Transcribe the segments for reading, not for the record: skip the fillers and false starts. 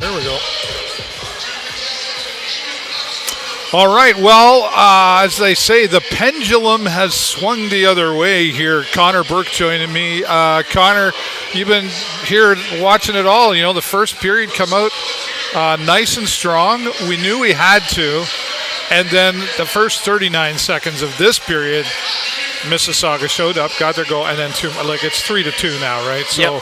There we go. All right, well, as they say, the pendulum has swung the other way here. Connor Burke joining me. Connor, you've been here watching it all. The first period come out nice and strong. We knew we had to. And then the first 39 seconds of this period, Mississauga showed up, got their goal, and then it's 3-2 now, right? So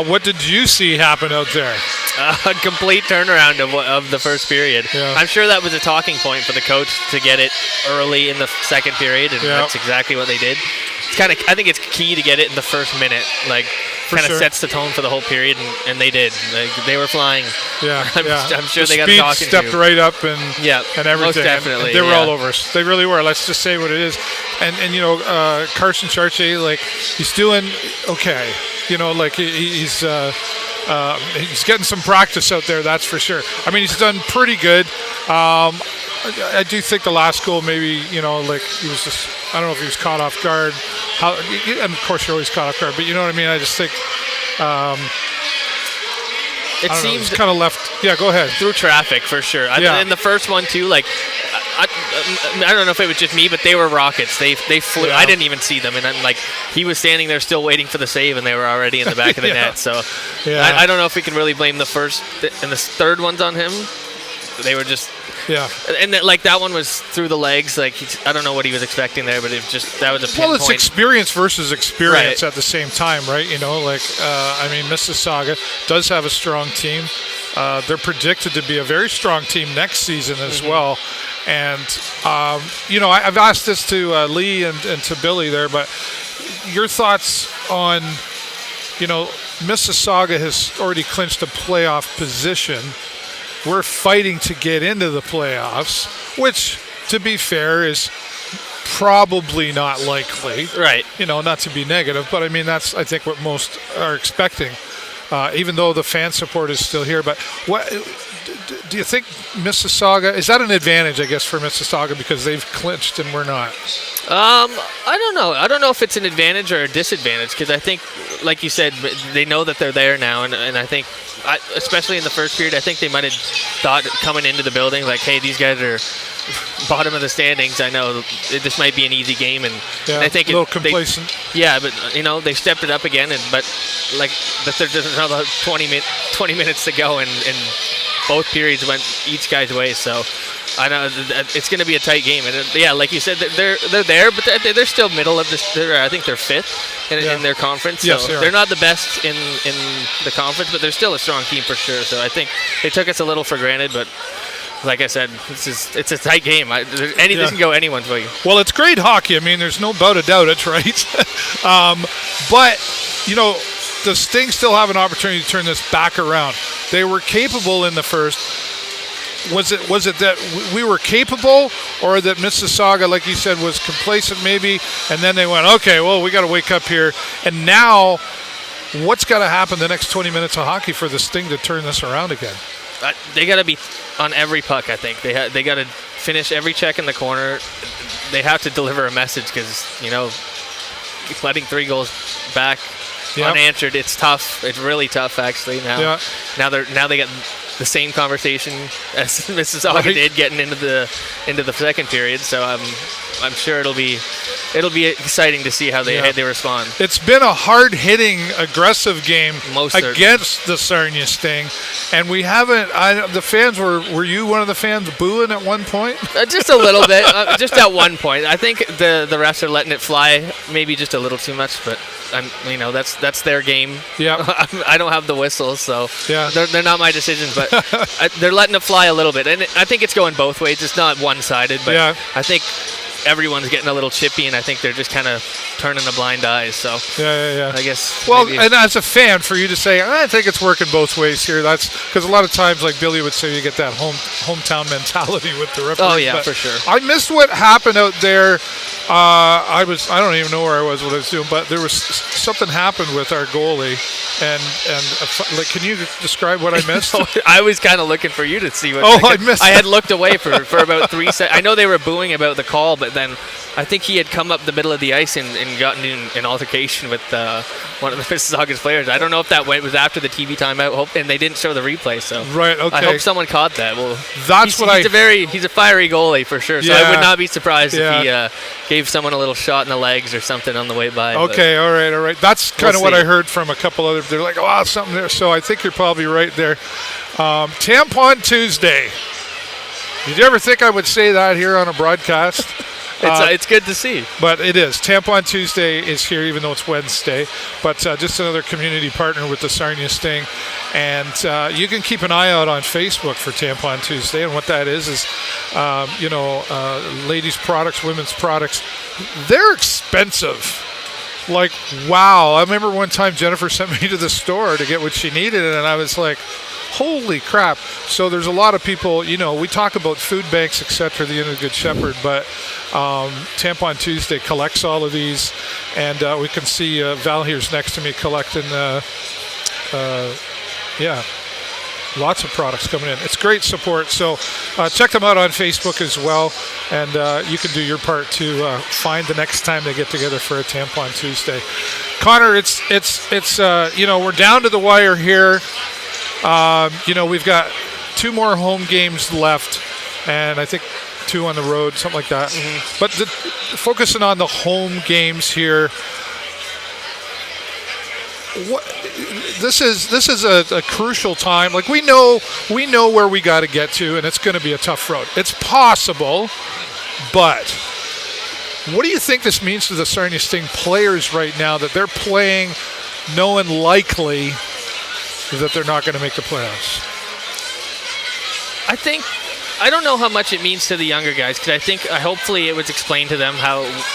what did you see happen out there? A complete turnaround of the first period. Yeah. I'm sure that was a talking point for the coach to get it early in the second period, and that's exactly what they did. I think it's key to get it in the first minute. Sets the tone for the whole period, and they did. They were flying. Yeah, I'm sure they got speed talking stepped right up and everything. Most definitely. And they were all over us. They really were. Let's just say what it is. And Carson Chartier, he's doing okay. He's getting some practice out there, that's for sure. I mean, he's done pretty good. I do think the last goal maybe, he was just, I don't know if he was caught off guard. And of course you're always caught off guard, but you know what I mean? I just think it seems kind of left. Yeah, go ahead. Through traffic for sure. In the first one too, I don't know if it was just me, but they were rockets. They flew. Yeah. I didn't even see them, and then he was standing there still waiting for the save, and they were already in the back of the net. So I don't know if we can really blame the first and the third ones on him. They were just and that one was through the legs. I don't know what he was expecting there, but that was a pinpoint. Well, it's experience versus experience at the same time, right? Mississauga does have a strong team. They're predicted to be a very strong team next season as well. And, I've asked this to Lee and to Billy there, but your thoughts on, Mississauga has already clinched a playoff position. We're fighting to get into the playoffs, which, to be fair, is probably not likely. Right. Not to be negative, but that's, I think, what most are expecting, even though the fan support is still here. But what do you think Mississauga, is that an advantage, I guess, for Mississauga because they've clinched and we're not? I don't know. I don't know if it's an advantage or a disadvantage because I think, like you said, they know that they're there now, and I think, especially in the first period, I think they might have thought coming into the building, hey, these guys are bottom of the standings. I know this might be an easy game, and I think a little complacent. But they stepped it up again, there's another 20 minutes to go, and both periods went each guy's way. So I know it's going to be a tight game, and like you said, they're there, but they're still middle of this. I think they're fifth in their conference. Yes, so they're not the best in the conference, but they're still a strong team for sure. So I think they took us a little for granted, but like I said, it's a tight game. This can go anyone's way. Well, it's great hockey. There's no doubt about it, right? But the Sting still have an opportunity to turn this back around. They were capable in the first. Was it that we were capable, or that Mississauga, like you said, was complacent maybe, and then they went, okay, well, we got to wake up here. And now, what's got to happen the next 20 minutes of hockey for the Sting to turn this around again? They got to be on every puck, I think. They got to finish every check in the corner. They have to deliver a message because, letting 3 goals back unanswered, it's tough. It's really tough, actually. Now they get the same conversation as Mississauga did getting into the second period. So I'm sure it'll be exciting to see how they respond. It's been a hard-hitting, aggressive game against the Sarnia Sting, and we haven't. The fans were you one of the fans booing at one point? Just a little bit, just at one point. I think the refs are letting it fly, maybe just a little too much, but that's their game. Yeah, I don't have the whistles, so yeah, they're not my decisions, but they're letting it fly a little bit, and I think it's going both ways. It's not one-sided, but I think everyone's getting a little chippy, and I think they're just kind of turning a blind eye. So I guess. Well, and as a fan, for you to say, I think it's working both ways here. That's because a lot of times, like Billy would say, you get that hometown mentality with the referee. Oh yeah, for sure. I missed what happened out there. I don't even know where I was, what I was doing, but there was something happened with our goalie, and can you describe what I missed? I was kind of looking for you to see what. I missed. I had looked away for about 3 seconds. I know they were booing about the call, but then I think he had come up the middle of the ice and gotten in an altercation with one of the Mississauga's players. I don't know if that was after the TV timeout, and they didn't show the replay. So right, okay. I hope someone caught that. Well, that's he's a fiery goalie for sure. So I would not be surprised if he gave someone a little shot in the legs or something on the way by. Okay, all right. That's kind of what I heard from a couple other. They're like, oh, something there. So I think you're probably right there. Tampon Tuesday. Did you ever think I would say that here on a broadcast? It's good to see. But it is. Tampon Tuesday is here, even though it's Wednesday. But just another community partner with the Sarnia Sting. And you can keep an eye out on Facebook for Tampon Tuesday. And what that is ladies' products, women's products. They're expensive. Like, wow. I remember one time Jennifer sent me to the store to get what she needed, and I was like, holy crap. So there's a lot of people, we talk about food banks, etc., the Inn of the Good Shepherd, but Tampon Tuesday collects all of these, and we can see Val here's next to me collecting, lots of products coming in. It's great support, so check them out on Facebook as well, and you can do your part to find the next time they get together for a Tampon Tuesday. Connor, it's we're down to the wire here. We've got 2 more home games left, and I think 2 on the road, something like that. Mm-hmm. But focusing on the home games here, this is a crucial time. Like we know where we got to get to, and it's going to be a tough road. It's possible, but what do you think this means to the Sarnia Sting players right now that they're playing knowing likely that they're not going to make the playoffs? I don't know how much it means to the younger guys, because I think hopefully it was explained to them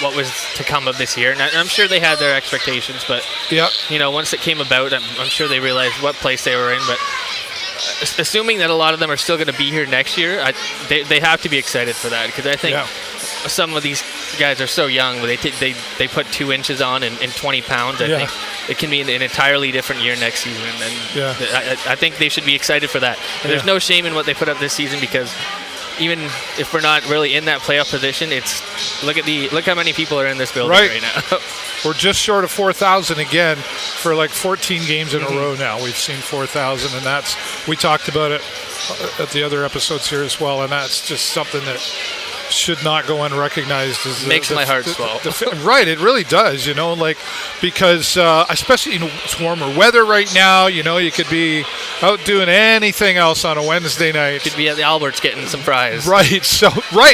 what was to come of this year, and I'm sure they had their expectations, but once it came about, I'm sure they realized what place they were in. But assuming that a lot of them are still going to be here next year, they have to be excited for that, because I think some of these guys are so young, but they put 2 inches on in 20 pounds. I think it can be an entirely different year next season, and I think they should be excited for that. And there's no shame in what they put up this season, because even if we're not really in that playoff position, look how many people are in this building right now. We're just short of 4,000 again for like 14 games in a row now. We've seen 4,000, and we talked about it at the other episodes here as well, and that's just something that should not go unrecognized. Makes my heart swell. Right, it really does, because especially it's warmer weather right now, you could be out doing anything else on a Wednesday night. Could be at the Alberts getting some fries. Right,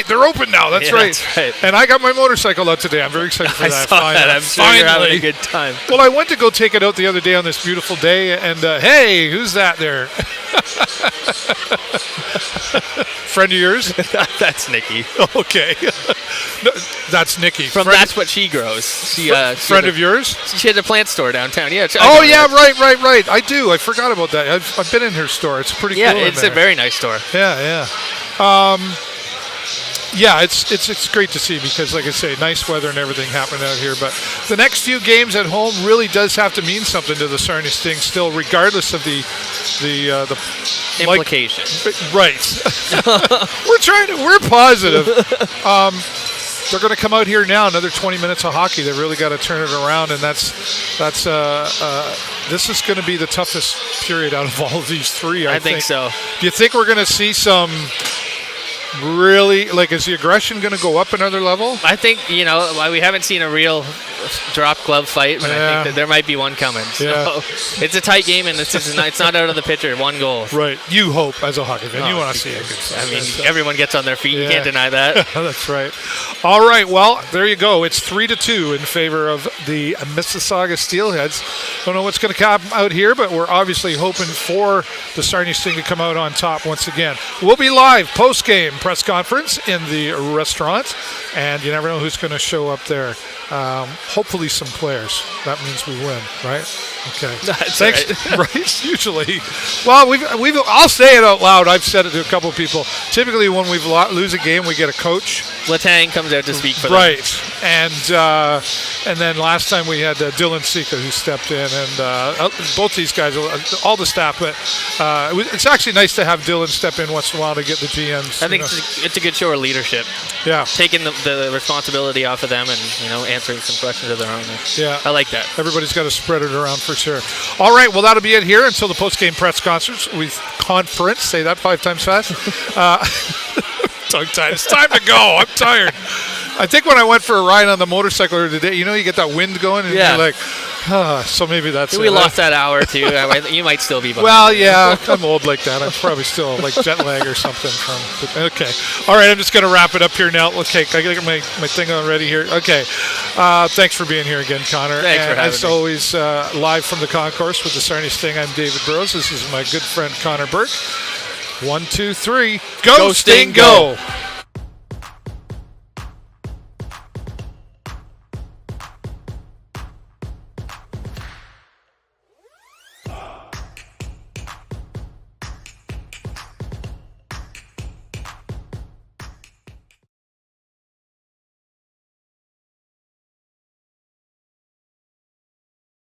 they're open now, that's right. And I got my motorcycle out today. I'm very excited for that. I saw that. I'm sure you're having a good time. Well, I went to go take it out the other day on this beautiful day, and hey, who's that there? Friend of yours? That's Nikki. Okay. No, that's Nikki. That's what she grows. Friend of yours? She has a plant store downtown. Yeah. Right. I do. I forgot about that. I've been in her store. It's pretty cool. Yeah, it's a very nice store. Yeah. It's great to see, because, like I say, nice weather and everything happening out here. But the next few games at home really does have to mean something to the Sarnia Sting still, regardless of the implication. Right. We're positive. They're going to come out here now, another 20 minutes of hockey. They really got to turn it around, and this is going to be the toughest period out of all of these 3. I think so. Do you think we're going to see some? Really, is the aggression going to go up another level? I think, we haven't seen a real drop glove fight, but I think that there might be one coming. So it's a tight game, and it's not out of the pitcher. 1 goal. Right. You hope, as a hockey fan, you want to see it. Everyone gets on their feet. You can't deny that. That's right. All right. Well, there you go. It's 3-2 in favor of the Mississauga Steelheads. Don't know what's going to come out here, but we're obviously hoping for the Sarnia Sting to come out on top once again. We'll be live post-game press conference in the restaurant, and you never know who's going to show up there. hopefully some players. That means we win, right? Okay. That's Thanks. Right. Usually. Well, I'll say it out loud. I've said it to a couple of people. Typically, when we lose a game, we get a coach. Letang comes out to speak for them. Right. And then last time we had Dylan Sika who stepped in, and both these guys, all the staff. But it's actually nice to have Dylan step in once in a while to get the GMs. I think it's a good show of leadership. Yeah. Taking the responsibility off of them and, answering some questions of their own. Yeah. I like that. Everybody's got to spread it around for sure. All right, well, that'll be it here until the post-game press conference. Say that 5 times fast. Tongue-tied. It's time to go. I'm tired. I think when I went for a ride on the motorcycle today, you get that wind going, and you're like, so maybe that's we lost that hour or two. You might still be behind. Well, yeah, I'm old like that. I'm probably still like jet lag or something. Okay. All right, I'm just going to wrap it up here now. Okay, I got to get my thing on ready here. Okay. Thanks for being here again, Connor. Thanks for having me. As always, live from the concourse with the Sarnia Sting, I'm David Burrows. This is my good friend, Connor Burke. 1, 2, 3. Go Sting, go!